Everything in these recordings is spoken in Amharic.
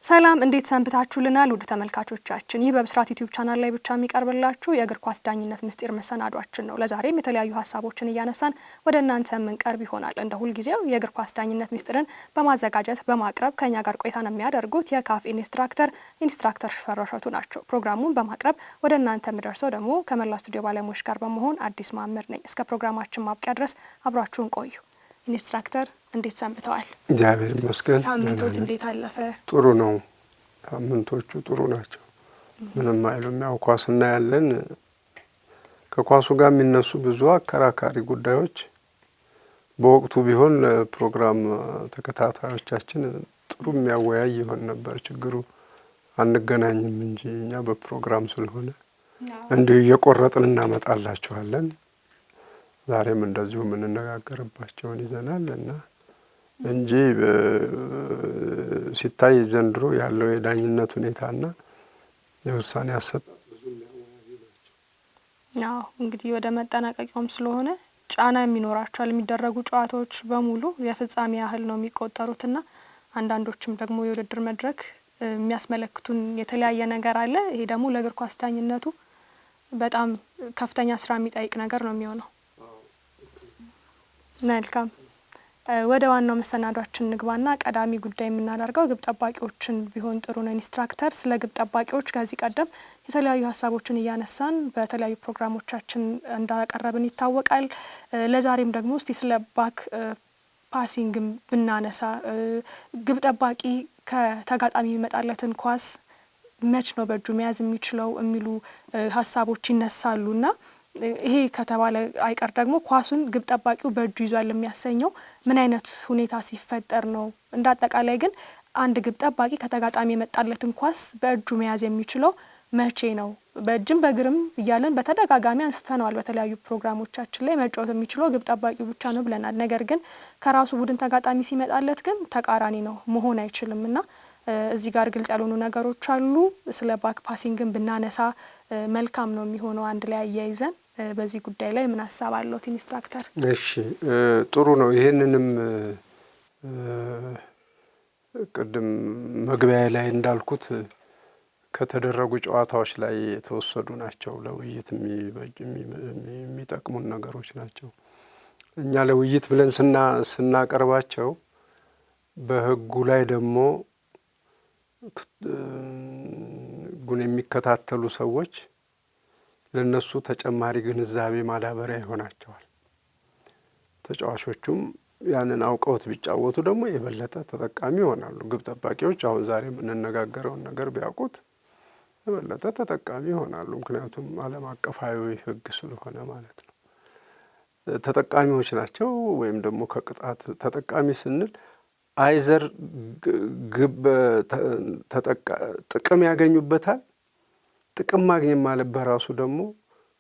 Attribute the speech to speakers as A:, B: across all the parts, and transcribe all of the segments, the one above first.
A: ሰላም እንዴት ሰንብታችሁልናል ውድ ተመልካቾቻችን? ይህ በብስራት ዩቲዩብ ቻናል ላይ ብቻ የሚቀርብላችሁ የእግር ኳስ ዳኝነት ምስጢር መሰናዷችን ነው። ለዛሬም የተለያዩ ሀሳቦችን እያነሳን ወደ እናንተ የምንቀርብ ይሆናል። እንደ ሁልጊዜው የእግር ኳስ ዳኝነት ምስጢርን በማዘጋጀት በማቅረብ ከኛ ጋር ቆይታን የሚያደርጉት የካፍ ኢንስትራክተር ሽፈራው እሸቱ ናቸው። ፕሮግራሙን በማቅረብ ወደ እናንተ የምደርሰው ደግሞ ከመላው ስቱዲዮ ባለሙያዎች ጋር በመሆን አዲስ ማምር ነኝ። እስከ ፕሮግራማችን ማብቂያ ድረስ አብራችሁን ቆዩ። ኢንስትራክተር እንዴት ሰንብተዋል?
B: እግዚአብሔር ይመስገን።
A: ሳምንቶች እንዴት አለፈ?
B: ጥሩ ነው። ሳምንቶቹ ጥሩ ናቸው። ምንም አይሉም። ያው ኳስ እናያለን። ከኳሱ ጋር የሚነሱ ብዙ አከራካሪ ጉዳዮች በወቅቱ ቢሆን ለፕሮግራም ተከታታዮቻችን ጥሩ የሚያወያይ ይሆን ነበር። ችግሩ አንገናኝም እንጂ እኛ በፕሮግራም ስለሆነ እንዲሁ እየቆረጥን እናመጣላችኋለን። ዛሬም እንደዚሁ የምንነጋገርባቸውን ይዘናል እና እንጂ ሲታይ ዘንድሮ ያለው የዳኝነት ሁኔታና የውሳኔ አሰጣጥ ብዙ የሚያወያዩ ናቸው።
A: አዎ እንግዲህ ወደ መጠናቀቂያውም ስለሆነ ጫና የሚኖራቸዋል። የሚደረጉ ጨዋታዎች በሙሉ የፍጻሜ ያህል ነው የሚቆጠሩትና አንዳንዶችም ደግሞ የውድድር መድረክ የሚያስመለክቱን የተለያየ ነገር አለ። ይሄ ደግሞ ለእግር ኳስ ዳኝነቱ በጣም ከፍተኛ ስራ የሚጠይቅ ነገር ነው የሚሆነው። መልካም ወደ ዋናው መሰናዷችን ንግባና ቀዳሚ ጉዳይ የምናደርገው ግብ ጠባቂዎችን ቢሆን ጥሩ ነው። ኢንስትራክተር ስለ ግብ ጠባቂዎች ከዚህ ቀደም የተለያዩ ሀሳቦችን እያነሳን በተለያዩ ፕሮግራሞቻችን እንዳቀረብን ይታወቃል። ለዛሬም ደግሞ እስቲ ስለ ባክ ፓሲንግ ብናነሳ ግብ ጠባቂ ከተጋጣሚ የሚመጣለትን ኳስ መች ነው በእጁ መያዝ የሚችለው የሚሉ ሀሳቦች ይነሳሉና ይሄ ከተባለ አይቀር ደግሞ ኳሱን ግብ ጠባቂው በእጁ ይዟል የሚያሰኘው ምን አይነት ሁኔታ ሲፈጠር ነው? እንዳጠቃላይ ግን አንድ ግብ ጠባቂ ከተጋጣሚ የመጣለትን ኳስ በእጁ መያዝ የሚችለው መቼ ነው? በእጅም በእግርም እያለን በተደጋጋሚ አንስተነዋል። በተለያዩ ፕሮግራሞቻችን ላይ መጫወት የሚችለው ግብ ጠባቂው ብቻ ነው ብለናል። ነገር ግን ከራሱ ቡድን ተጋጣሚ ሲመጣለት ግን ተቃራኒ ነው መሆን አይችልም እና እዚህ ጋር ግልጽ ያልሆኑ ነገሮች አሉ። ስለ ባክ ፓሲንግን ብናነሳ መልካም ነው የሚሆነው አንድ ላይ አያይዘን በዚህ ጉዳይ ላይ ምን ሀሳብ አለዎት ኢንስትራክተር?
B: እሺ ጥሩ ነው። ይሄንንም ቅድም መግቢያ ላይ እንዳልኩት ከተደረጉ ጨዋታዎች ላይ የተወሰዱ ናቸው። ለውይይት የሚጠቅሙን ነገሮች ናቸው። እኛ ለውይይት ብለን ስናቀርባቸው በሕጉ ላይ ደግሞ ጉን የሚከታተሉ ሰዎች ለነሱ ተጨማሪ ግንዛቤ ማዳበሪያ ይሆናቸዋል። ተጫዋቾቹም ያንን አውቀውት ቢጫወቱ ደግሞ የበለጠ ተጠቃሚ ይሆናሉ። ግብ ጠባቂዎች አሁን ዛሬ የምንነጋገረውን ነገር ቢያውቁት የበለጠ ተጠቃሚ ይሆናሉ። ምክንያቱም ዓለም አቀፋዊ ሕግ ስለሆነ ማለት ነው። ተጠቃሚዎች ናቸው። ወይም ደግሞ ከቅጣት ተጠቃሚ ስንል አይዘር ግብ ጥቅም ያገኙበታል። ጥቅም ማግኘት ማለት በራሱ ደግሞ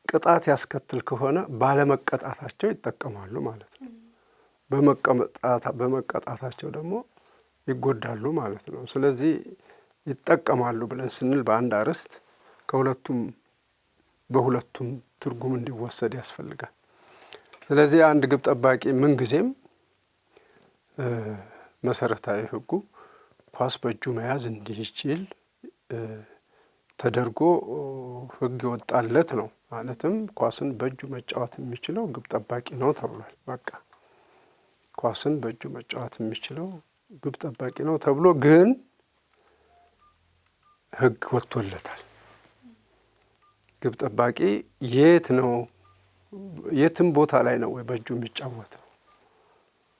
B: ቅጣት ያስከትል ከሆነ ባለመቀጣታቸው ይጠቀማሉ ማለት ነው። በመቀጣታቸው ደግሞ ይጎዳሉ ማለት ነው። ስለዚህ ይጠቀማሉ ብለን ስንል በአንድ አርዕስት በሁለቱም ትርጉም እንዲወሰድ ያስፈልጋል። ስለዚህ አንድ ግብ ጠባቂ ምንጊዜም መሰረታዊ ሕጉ ኳስ በእጁ መያዝ እንዲችል ተደርጎ ሕግ ይወጣለት ነው። ማለትም ኳስን በእጁ መጫወት የሚችለው ግብ ጠባቂ ነው ተብሏል። በቃ ኳስን በእጁ መጫወት የሚችለው ግብ ጠባቂ ነው ተብሎ ግን ሕግ ወጥቶለታል። ግብ ጠባቂ የትም ቦታ ላይ ነው ወይ በእጁ የሚጫወተው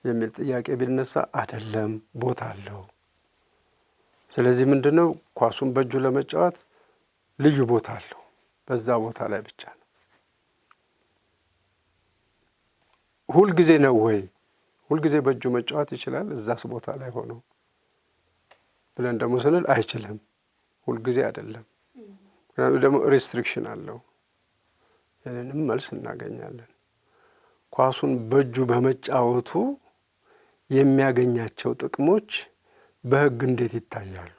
B: የሚል ጥያቄ ቢነሳ አይደለም፣ ቦታ አለው። ስለዚህ ምንድነው ኳሱን በእጁ ለመጫወት ልዩ ቦታ አለው። በዛ ቦታ ላይ ብቻ ነው። ሁልጊዜ ነው ወይ? ሁልጊዜ በእጁ መጫወት ይችላል እዛስ ቦታ ላይ ሆኖ ብለን ደግሞ ስንል አይችልም። ሁልጊዜ አይደለም። ደግሞ ሪስትሪክሽን አለው። ይህንንም መልስ እናገኛለን። ኳሱን በእጁ በመጫወቱ የሚያገኛቸው ጥቅሞች በሕግ እንዴት ይታያሉ?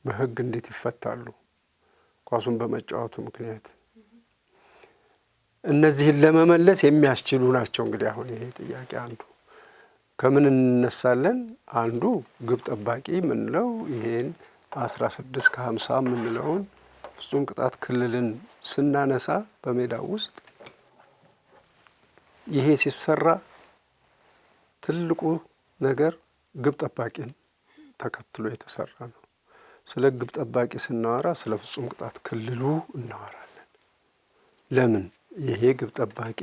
B: በሕግ እንዴት ይፈታሉ? ኳሱን በመጫወቱ ምክንያት እነዚህን ለመመለስ የሚያስችሉ ናቸው። እንግዲህ አሁን ይሄ ጥያቄ አንዱ ከምን እንነሳለን? አንዱ ግብ ጠባቂ የምንለው ይሄን 16 ከ50 የምንለውን ፍጹም ቅጣት ክልልን ስናነሳ በሜዳው ውስጥ ይሄ ሲሰራ ትልቁ ነገር ግብ ጠባቂን ተከትሎ የተሰራ ነው። ስለ ግብ ጠባቂ ስናወራ ስለ ፍጹም ቅጣት ክልሉ እናወራለን። ለምን? ይሄ ግብ ጠባቂ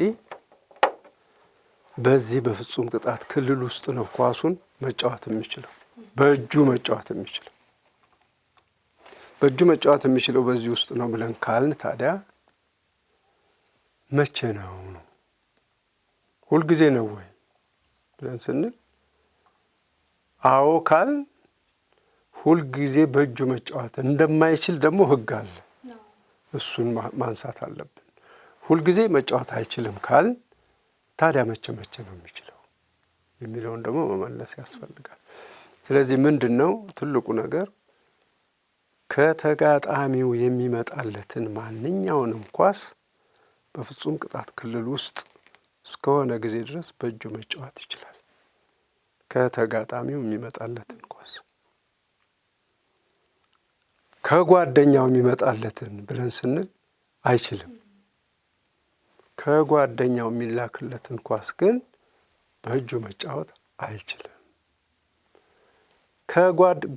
B: በዚህ በፍጹም ቅጣት ክልል ውስጥ ነው ኳሱን መጫወት የሚችለው፣ በእጁ መጫወት የሚችለው። በእጁ መጫወት የሚችለው በዚህ ውስጥ ነው ብለን ካልን ታዲያ መቼ ነው? ሁልጊዜ ነው ወይ ብለን ስንል አዎ ካልን ሁልጊዜ በእጁ መጫወት እንደማይችል ደግሞ ሕግ አለ። እሱን ማንሳት አለብን። ሁልጊዜ መጫወት አይችልም ካልን ታዲያ መቼ ነው የሚችለው የሚለውን ደግሞ መመለስ ያስፈልጋል። ስለዚህ ምንድን ነው ትልቁ ነገር? ከተጋጣሚው የሚመጣለትን ማንኛውንም ኳስ በፍጹም ቅጣት ክልል ውስጥ እስከሆነ ጊዜ ድረስ በእጁ መጫወት ይችላል። ከተጋጣሚው የሚመጣለትን ኳስ ከጓደኛው የሚመጣለትን ብለን ስንል አይችልም። ከጓደኛው የሚላክለትን ኳስ ግን በእጁ መጫወት አይችልም።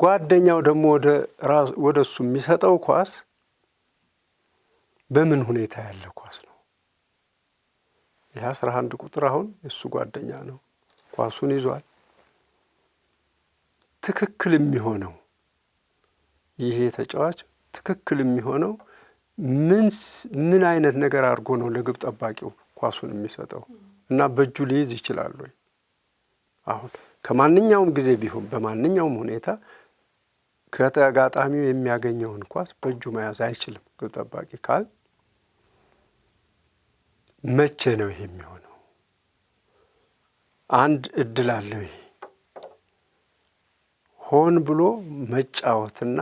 B: ጓደኛው ደግሞ ወደ እሱ የሚሰጠው ኳስ በምን ሁኔታ ያለ ኳስ ነው? ይህ 11 ቁጥር አሁን የእሱ ጓደኛ ነው፣ ኳሱን ይዟል። ትክክል የሚሆነው ይሄ ተጫዋች ትክክል የሚሆነው ምን አይነት ነገር አድርጎ ነው ለግብ ጠባቂው ኳሱን የሚሰጠው እና በእጁ ሊይዝ ይችላል ወይ? አሁን ከማንኛውም ጊዜ ቢሆን በማንኛውም ሁኔታ ከተጋጣሚው የሚያገኘውን ኳስ በእጁ መያዝ አይችልም ግብ ጠባቂ ካል መቼ ነው ይሄ የሚሆነው? አንድ እድል አለው። ይሄ ሆን ብሎ መጫወትና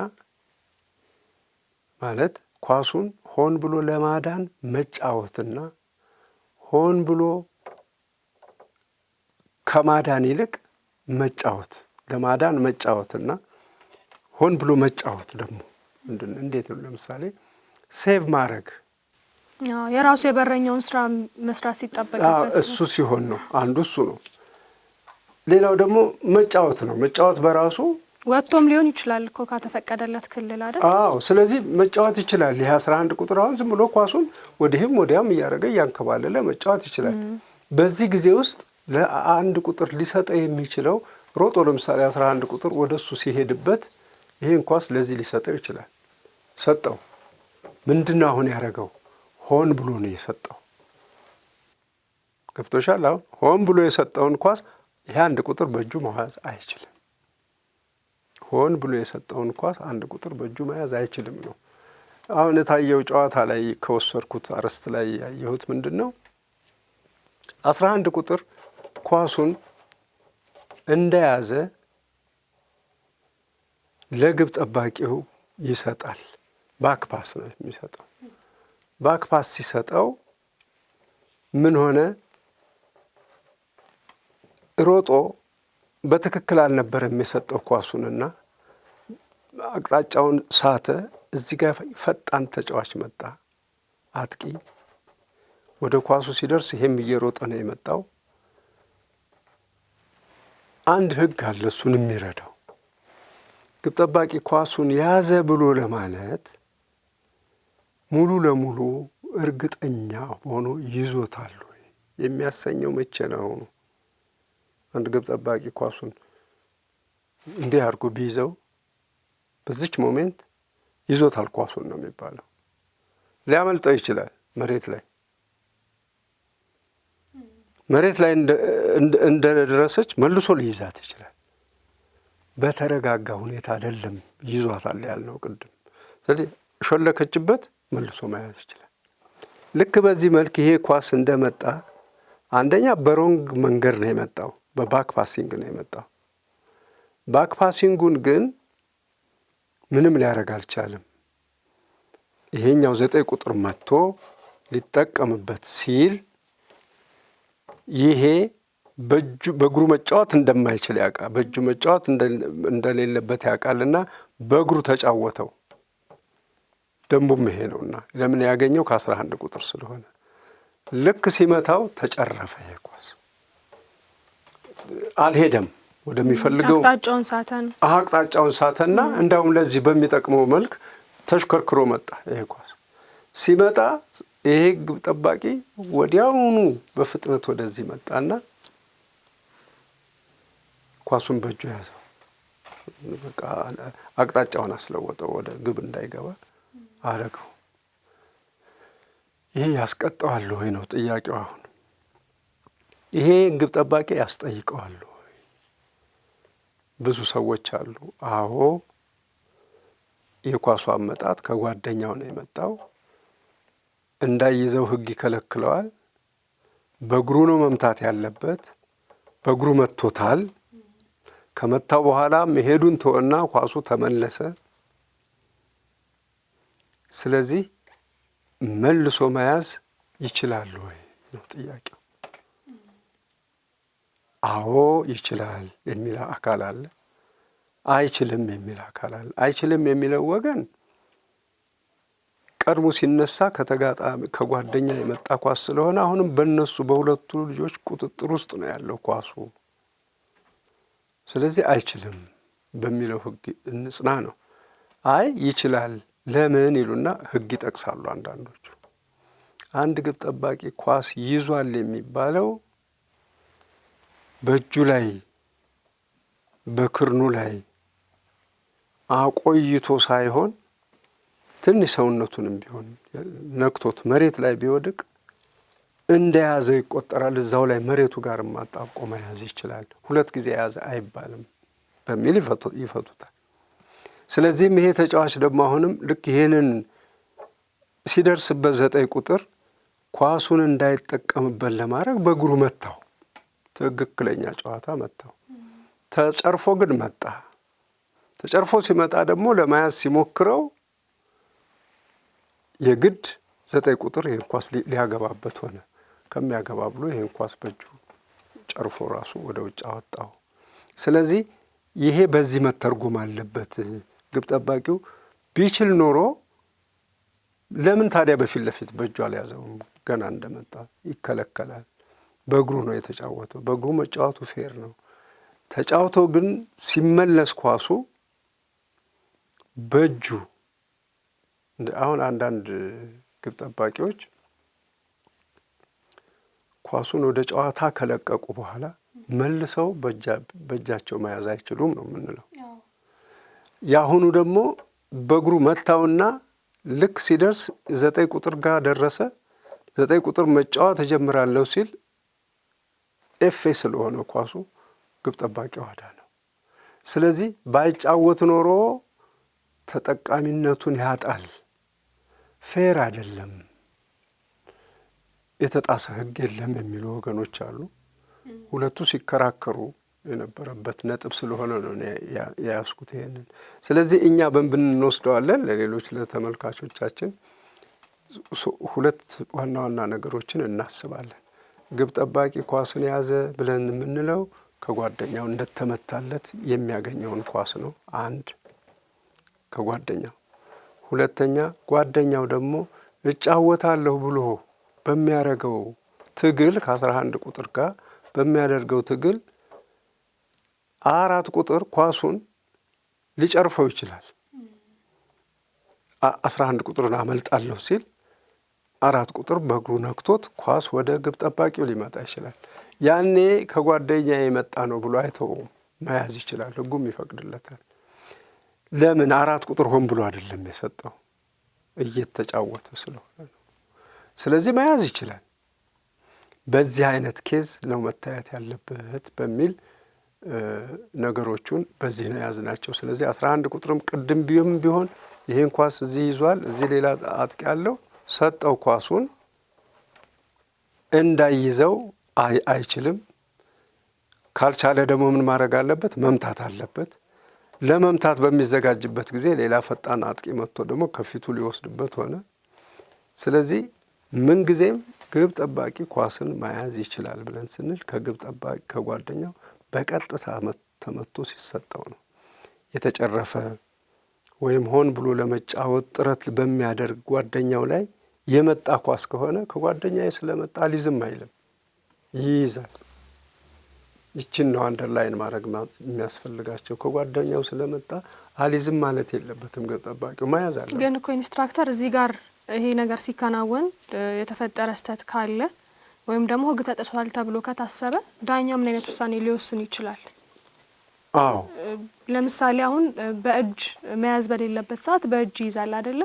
B: ማለት ኳሱን ሆን ብሎ ለማዳን መጫወትና ሆን ብሎ ከማዳን ይልቅ መጫወት ለማዳን መጫወትና ሆን ብሎ መጫወት ደግሞ እንዴት ነው? ለምሳሌ ሴቭ ማድረግ
A: የራሱ የበረኛውን ስራ መስራት ሲጠበቅበት
B: እሱ ሲሆን ነው። አንዱ እሱ ነው። ሌላው ደግሞ መጫወት ነው። መጫወት በራሱ
A: ወጥቶም ሊሆን ይችላል እኮ ከተፈቀደለት ክልል አይደል?
B: አዎ። ስለዚህ መጫወት ይችላል። ይሄ 11 ቁጥር አሁን ዝም ብሎ ኳሱን ወዲህም ወዲያም እያደረገ እያንከባለለ መጫወት ይችላል። በዚህ ጊዜ ውስጥ ለአንድ ቁጥር ሊሰጠው የሚችለው ሮጦ ለምሳሌ 11 ቁጥር ወደሱ ሲሄድበት ይሄን ኳስ ለዚህ ሊሰጠው ይችላል። ሰጠው። ምንድነው አሁን ያደረገው? ሆን ብሎ ነው የሰጠው። ገብቶሻል? አሁን ሆን ብሎ የሰጠውን ኳስ ይሄ አንድ ቁጥር በእጁ መያዝ አይችልም። ሆን ብሎ የሰጠውን ኳስ አንድ ቁጥር በእጁ መያዝ አይችልም ነው። አሁን የታየው ጨዋታ ላይ ከወሰድኩት አርዕስት ላይ ያየሁት ምንድን ነው? 11 ቁጥር ኳሱን እንደያዘ ለግብ ጠባቂው ይሰጣል። ባክፓስ ነው የሚሰጠው። ባክፓስ ሲሰጠው ምን ሆነ? ሮጦ በትክክል አልነበረም የሰጠው ኳሱንና አቅጣጫውን ሳተ። እዚህ ጋር ፈጣን ተጫዋች መጣ፣ አጥቂ ወደ ኳሱ ሲደርስ ይሄም እየሮጠ ነው የመጣው። አንድ ሕግ አለ እሱን የሚረዳው። ግብ ጠባቂ ኳሱን ያዘ ብሎ ለማለት ሙሉ ለሙሉ እርግጠኛ ሆኖ ይዞታል ወይ የሚያሰኘው መቼ ነው? አንድ ግብ ጠባቂ ኳሱን እንዲህ አድርጎ ቢይዘው በዚች ሞሜንት ይዞታል ኳሱን ነው የሚባለው። ሊያመልጠው ይችላል። መሬት ላይ እንደደረሰች መልሶ ሊይዛት ይችላል። በተረጋጋ ሁኔታ አይደለም ይዟታል ያልነው ቅድም። ስለዚህ ሾለከችበት፣ መልሶ መያዝ ይችላል። ልክ በዚህ መልክ ይሄ ኳስ እንደመጣ አንደኛ በሮንግ መንገድ ነው የመጣው፣ በባክ ፓሲንግ ነው የመጣው። ባክ ፓሲንጉን ግን ምንም ሊያደርግ አልቻለም። ይሄኛው 9 ቁጥር መጥቶ ሊጠቀምበት ሲል ይሄ በእግሩ መጫወት እንደማይችል ያውቃል። በእጁ መጫወት እንደሌለበት ያውቃልና በእግሩ ተጫወተው። ደንቡም ይሄ ነውና ለምን ያገኘው ከ11 ቁጥር ስለሆነ ልክ ሲመታው ተጨረፈ። ይሄ ኳስ አልሄደም ወደሚፈልገው አቅጣጫውን ሳተና እንዳውም ለዚህ በሚጠቅመው መልክ ተሽከርክሮ መጣ። ይሄ ኳስ ሲመጣ ይሄ ግብ ጠባቂ ወዲያውኑ በፍጥነት ወደዚህ መጣና ኳሱን በእጁ ያዘው። በቃ አቅጣጫውን አስለወጠው፣ ወደ ግብ እንዳይገባ አረገው። ይሄ ያስቀጣዋል ወይ ነው ጥያቄው። አሁን ይሄ ግብ ጠባቂ ያስጠይቀዋል ወይ? ብዙ ሰዎች አሉ። አዎ የኳሱ አመጣጥ ከጓደኛው ነው የመጣው፣ እንዳይዘው ሕግ ይከለክለዋል። በእግሩ ነው መምታት ያለበት፣ በእግሩ መቶታል። ከመታው በኋላ መሄዱን ተወና ኳሱ ተመለሰ። ስለዚህ መልሶ መያዝ ይችላል ወይ ነው ጥያቄው። አዎ ይችላል የሚል አካል አለ፣ አይችልም የሚል አካል አለ። አይችልም የሚለው ወገን ቀድሞ ሲነሳ ከጓደኛ የመጣ ኳስ ስለሆነ አሁንም በእነሱ በሁለቱ ልጆች ቁጥጥር ውስጥ ነው ያለው ኳሱ። ስለዚህ አይችልም በሚለው ሕግ እንጽና ነው። አይ ይችላል ለምን ይሉና ሕግ ይጠቅሳሉ አንዳንዶቹ። አንድ ግብ ጠባቂ ኳስ ይዟል የሚባለው በእጁ ላይ በክርኑ ላይ አቆይቶ ሳይሆን ትንሽ ሰውነቱንም ቢሆን ነክቶት መሬት ላይ ቢወድቅ እንደያዘ ይቆጠራል። እዛው ላይ መሬቱ ጋር ማጣቆ መያዝ ይችላል። 2 ጊዜ የያዘ አይባልም በሚል ይፈቱታል። ስለዚህም ይሄ ተጫዋች ደግሞ አሁንም ልክ ይሄንን ሲደርስበት 9 ቁጥር ኳሱን እንዳይጠቀምበት ለማድረግ በእግሩ መታው። ትክክለኛ ጨዋታ መታው። ተጨርፎ ግን መጣ። ተጨርፎ ሲመጣ ደግሞ ለመያዝ ሲሞክረው የግድ 9 ቁጥር ይሄን ኳስ ሊያገባበት ሆነ። ከሚያገባ ብሎ ይሄን ኳስ በእጁ ጨርፎ ራሱ ወደ ውጭ አወጣው። ስለዚህ ይሄ በዚህ መተርጎም አለበት። ግብ ጠባቂው ቢችል ኖሮ ለምን ታዲያ በፊት ለፊት በእጁ አልያዘውም? ገና እንደመጣ ይከለከላል። በእግሩ ነው የተጫወተው። በእግሩ መጫወቱ ፌር ነው። ተጫውቶ ግን ሲመለስ ኳሱ በእጁ አሁን አንዳንድ ግብ ጠባቂዎች ኳሱን ወደ ጨዋታ ከለቀቁ በኋላ መልሰው በእጃቸው መያዝ አይችሉም ነው የምንለው። የአሁኑ ደግሞ በእግሩ መታውና ልክ ሲደርስ 9 ቁጥር ጋር ደረሰ። 9 ቁጥር መጫወት እጀምራለሁ ሲል ኤፌ ስለሆነ ኳሱ ግብ ጠባቂው አዳነው። ስለዚህ ባይጫወት ኖሮ ተጠቃሚነቱን ያጣል። ፌር አይደለም፣ የተጣሰ ሕግ የለም የሚሉ ወገኖች አሉ። ሁለቱ ሲከራከሩ የነበረበት ነጥብ ስለሆነ ነው ያያዝኩት ይሄንን። ስለዚህ እኛ በምን እንወስደዋለን? ለሌሎች ለተመልካቾቻችን 2 ዋና ዋና ነገሮችን እናስባለን። ግብ ጠባቂ ኳስን ያዘ ብለን የምንለው ከጓደኛው እንደተመታለት የሚያገኘውን ኳስ ነው። 1 ከጓደኛው፣ 2ኛ ጓደኛው ደግሞ እጫወታለሁ ብሎ በሚያደርገው ትግል ከ11 ቁጥር ጋር በሚያደርገው ትግል 4 ቁጥር ኳሱን ሊጨርፈው ይችላል። 11 ቁጥርን አመልጣለሁ ሲል 4 ቁጥር በእግሩ ነክቶት ኳስ ወደ ግብ ጠባቂው ሊመጣ ይችላል። ያኔ ከጓደኛ የመጣ ነው ብሎ አይተውም፣ መያዝ ይችላል። ሕጉም ይፈቅድለታል። ለምን 4 ቁጥር ሆን ብሎ አይደለም የሰጠው፣ እየተጫወተ ስለሆነ ነው። ስለዚህ መያዝ ይችላል። በዚህ አይነት ኬዝ ነው መታየት ያለበት በሚል ነገሮቹን በዚህ ነው የያዝናቸው። ስለዚህ 11 ቁጥርም ቅድም ቢሆን ይሄን ኳስ እዚህ ይዟል፣ እዚህ ሌላ አጥቂ ያለው ሰጠው። ኳሱን እንዳይዘው አይችልም። ካልቻለ ደግሞ ምን ማድረግ አለበት? መምታት አለበት። ለመምታት በሚዘጋጅበት ጊዜ ሌላ ፈጣን አጥቂ መጥቶ ደግሞ ከፊቱ ሊወስድበት ሆነ። ስለዚህ ምንጊዜም ግብ ጠባቂ ኳስን መያዝ ይችላል ብለን ስንል ከግብ ጠባቂ ከጓደኛው በቀጥታ ተመቶ ሲሰጠው ነው። የተጨረፈ ወይም ሆን ብሎ ለመጫወት ጥረት በሚያደርግ ጓደኛው ላይ የመጣ ኳስ ከሆነ ከጓደኛዬ ስለመጣ አልይዝም አይልም፣ ይይዛል። ይችን ነው አንደርላይን ማድረግ የሚያስፈልጋቸው። ከጓደኛው ስለመጣ አልይዝም ማለት የለበትም ግብ ጠባቂው፣ መያዝ አለ።
A: ግን እኮ ኢንስትራክተር እዚህ ጋር ይሄ ነገር ሲከናወን የተፈጠረ ስህተት ካለ ወይም ደግሞ ሕግ ተጥሷል ተብሎ ከታሰበ ዳኛ ምን አይነት ውሳኔ ሊወስን ይችላል?
B: አዎ
A: ለምሳሌ አሁን በእጅ መያዝ በሌለበት ሰዓት በእጅ ይዛል አይደለ?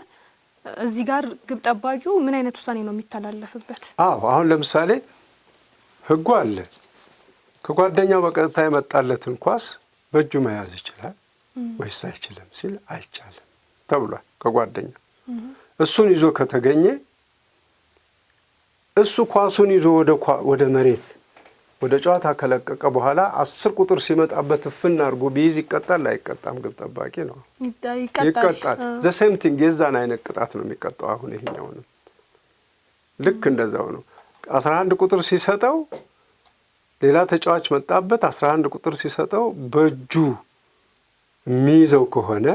A: እዚህ ጋር ግብ ጠባቂው ምን አይነት ውሳኔ ነው የሚተላለፍበት?
B: አዎ አሁን ለምሳሌ ሕጉ አለ። ከጓደኛው በቀጥታ የመጣለትን ኳስ በእጁ መያዝ ይችላል ወይስ አይችልም ሲል አይቻልም ተብሏል። ከጓደኛው እሱን ይዞ ከተገኘ እሱ ኳሱን ይዞ ወደ መሬት ወደ ጨዋታ ከለቀቀ በኋላ 10 ቁጥር ሲመጣበት እፍና አድርጎ ቢይዝ ይቀጣል አይቀጣም? ግብ ጠባቂ ነው ይቀጣል። ዘ ሴም ቲንግ የዛን አይነት ቅጣት ነው የሚቀጣው። አሁን ይሄኛውንም ልክ እንደዛው ነው። 11 ቁጥር ሲሰጠው ሌላ ተጫዋች መጣበት፣ 11 ቁጥር ሲሰጠው በእጁ የሚይዘው ከሆነ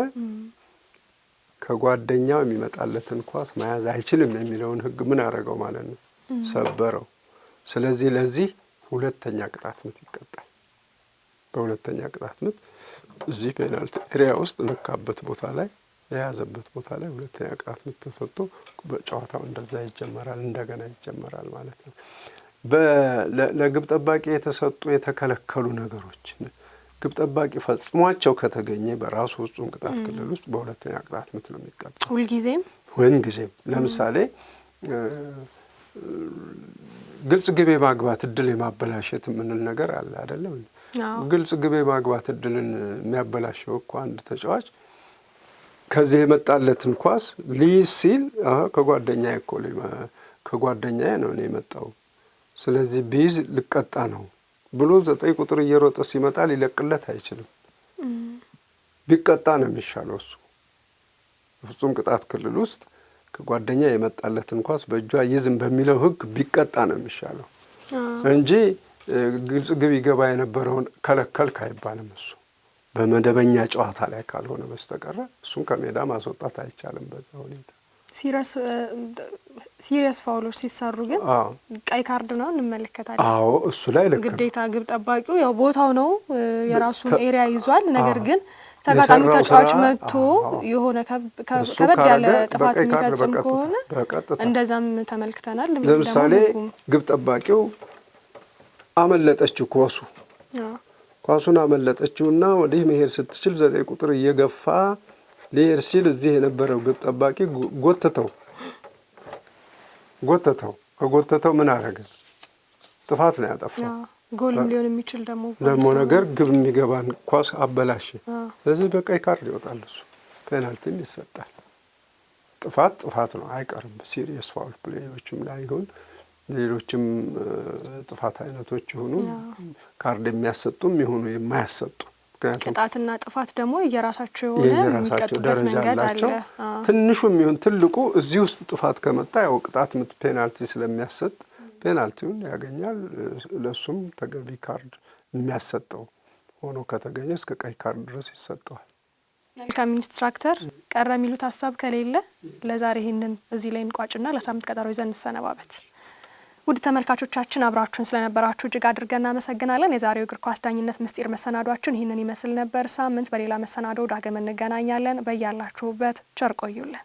B: ከጓደኛው የሚመጣለትን ኳስ መያዝ አይችልም የሚለውን ሕግ ምን አደረገው ማለት ነው? ሰበረው። ስለዚህ ለዚህ ሁለተኛ ቅጣት ምት ይቀጣል። በሁለተኛ ቅጣት ምት እዚህ ፔናልቲ ኤሪያ ውስጥ ነካበት ቦታ ላይ የያዘበት ቦታ ላይ ሁለተኛ ቅጣት ምት ተሰጥቶ ጨዋታው እንደዛ ይጀመራል፣ እንደገና ይጀመራል ማለት ነው። ለግብ ጠባቂ የተሰጡ የተከለከሉ ነገሮች ግብ ጠባቂ ፈጽሟቸው ከተገኘ በራሱ ፍጹም ቅጣት ክልል ውስጥ በሁለተኛ ቅጣት ምት ነው የሚቀጣው። ሁልጊዜም ለምሳሌ ግልጽ ግብ የማግባት እድል የማበላሸት የምንል ነገር አለ አይደለም? ግልጽ ግብ የማግባት እድልን የሚያበላሸው እኮ አንድ ተጫዋች ከዚህ የመጣለትን ኳስ ሊይዝ ሲል ከጓደኛዬ ነው እኔ የመጣው ስለዚህ ቢይዝ ልቀጣ ነው ብሎ 9 ቁጥር እየሮጠ ሲመጣ ሊለቅለት አይችልም። ቢቀጣ ነው የሚሻለው። እሱ ፍጹም ቅጣት ክልል ውስጥ ከጓደኛ የመጣለትን ኳስ በእጇ ይዝም በሚለው ሕግ ቢቀጣ ነው የሚሻለው እንጂ ግልጽ ግብ ይገባ የነበረውን ከለከልክ አይባልም። እሱ በመደበኛ ጨዋታ ላይ ካልሆነ በስተቀር እሱን ከሜዳ ማስወጣት አይቻልም። በዛ ሁኔታ ሲሪየስ ፋውሎች ሲሰሩ ግን ቀይ ካርድ ነው እንመለከታለን። አዎ እሱ ላይ
A: ግዴታ ግብ ጠባቂው ያው ቦታው ነው የራሱን ኤሪያ ይዟል። ነገር ግን ተጋጣሚ ተጫዋች መጥቶ የሆነ ከበድ ያለ ጥፋት የሚፈጽም ከሆነ እንደዛም ተመልክተናል።
B: ለምሳሌ ግብ ጠባቂው አመለጠችው ኳሱን አመለጠችውና ወዲህ መሄድ ስትችል 9 ቁጥር እየገፋ ሊሄድ ሲል እዚህ የነበረው ግብ ጠባቂ ጎተተው ከጎተተው ምን አደረገ? ጥፋት ነው ያጠፋው።
A: ጎልም ሊሆን የሚችል ደግሞ
B: ነገር ግብ የሚገባን ኳስ አበላሽ። ስለዚህ በቀይ ካርድ ይወጣል፣ እሱ ፔናልቲም ይሰጣል። ጥፋት ነው አይቀርም። ሲሪየስ ፋውል ፕሌዮችም ላይ ይሁን ሌሎችም ጥፋት አይነቶች ይሁኑ ካርድ የሚያሰጡም ይሁኑ የማያሰጡ
A: ቅጣትና ጥፋት ደግሞ የራሳቸው የሆነ የሚቀጡበት መንገድ አለ።
B: ትንሹም ይሁን ትልቁ እዚህ ውስጥ ጥፋት ከመጣ ያው ቅጣት ምት ፔናልቲ ስለሚያሰጥ ፔናልቲውን ያገኛል። ለሱም ተገቢ ካርድ የሚያሰጠው ሆኖ ከተገኘ እስከ ቀይ ካርድ ድረስ ይሰጠዋል።
A: መልካም ኢንስትራክተር፣ ቀረ የሚሉት ሀሳብ ከሌለ ለዛሬ ይሄንን እዚህ ላይ እንቋጭና ለሳምንት ቀጠሮ ይዘን እንሰነባበት። ውድ ተመልካቾቻችን አብራችሁን ስለነበራችሁ እጅግ አድርገን እናመሰግናለን። የዛሬው እግር ኳስ ዳኝነት ምስጢር መሰናዷችን ይህንን ይመስል ነበር። ሳምንት በሌላ መሰናዶ ዳግም እንገናኛለን። በያላችሁበት ቸር ቆዩልን።